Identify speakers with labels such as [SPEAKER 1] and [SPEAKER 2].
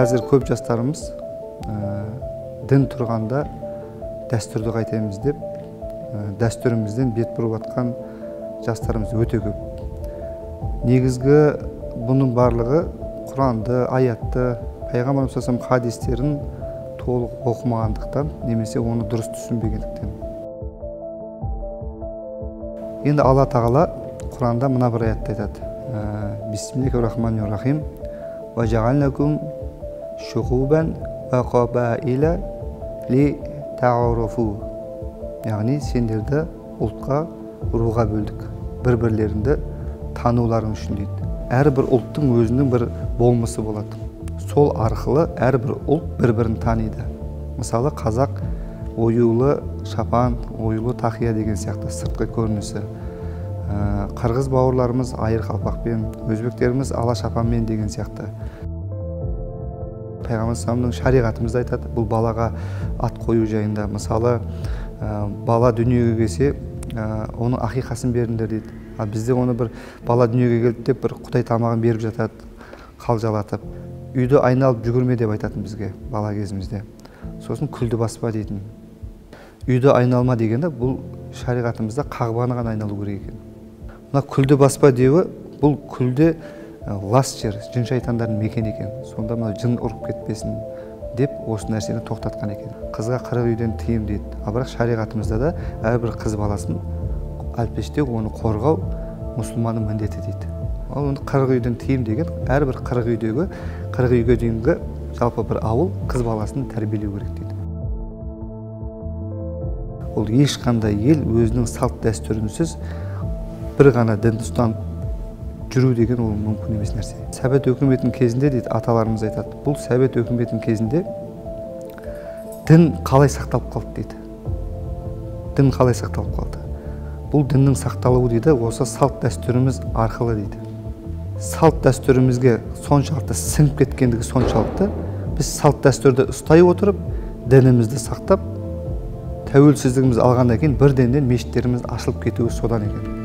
[SPEAKER 1] қазір көп жастарымыз дін тұрғанда дәстүрді қайтеміз деп, дәстүрімізден бет бұрып атқан жастарымыз өте көп. Негізгі бұның барлығы Құранды, аятты, Пайғамбарымыз саллаллаху алейхи вассалам хадистерін толық оқымағандықтан, немесе оны дұрыс түсінбегендіктен. Енді Алла тағала Құранда мына бір аятта айтады: Бисмиллахир-рахманир-рахим. Ва жаалнакум шуғубан ва қабаиля ли тағаруфу. Яғни сендерді ұлтқа, руға бөлдік, бір-бірлерінде тануларың үшін дейді. Әрбір ұлттың өзінің бір болмысы болады. Сол арқылы әрбір ұлт бір-бірін таниды. Мысалы, қазақ оюлы шапан, оюлы тақия деген сияқты сыртқы көрінісі. Қырғыз бауырларымыз айыр қалпақпен, өзбектеріміз ала шапанмен деген сияқты. Пайғамбар саллаллаху шариғатымызда айтады, бұл балаға ат қою жайында. Мысалы, бала дүниеге келсе, оның ақиқасын беріңдер дейді. Бізде оны бір бала дүниеге келді деп бір құдай тамағын беріп жатады, қалжалатып. Үйді айналып жүгірме деп айтатын бізге бала кезімізде. Сосын күлді баспа дейтін. Үйді айналма дегенде бұл шариғатымызда қағбаны ғана айналу керек екен. Мына күлді баспа деуі, бұл күлде лас жер, жын шайтандардың мекені екен. Сонда мына жын ұрып кетпесін деп осы нәрсені тоқтатқан екен. Қызға 40 үйден тыйым дейді. Бірақ шариғатымызда да әрбір қыз баласын әлпештеу, оны қорғау мұсылманның міндеті дейді. Ол 40 үйден тыйым деген, әрбір 40 үйдегі 40 үйге дейінгі жалпы бір ауыл қыз баласын тәрбиелеу керек дейді. Ол ешқандай ел өзінің салт дәстүрінсіз бір ғана дінді ұстанып жүру деген ол мүмкін емес нәрсе. Совет өкіметінің кезінде дейді, аталарымыз айтады, бұл Совет өкіметінің кезінде дін қалай сақталып қалды дейді. Дін қалай сақталып қалды? Бұл діннің сақталуы дейді, осы салт дәстүріміз арқылы дейді. Салт дәстүрімізге соншалықты сіңіп кеткендігі соншалықты, біз салт дәстүрді ұстай отырып, дінімізді сақтап, тәуелсіздігіміз алғаннан кейін бірден мешіттеріміз ашылып кетуі содан екен.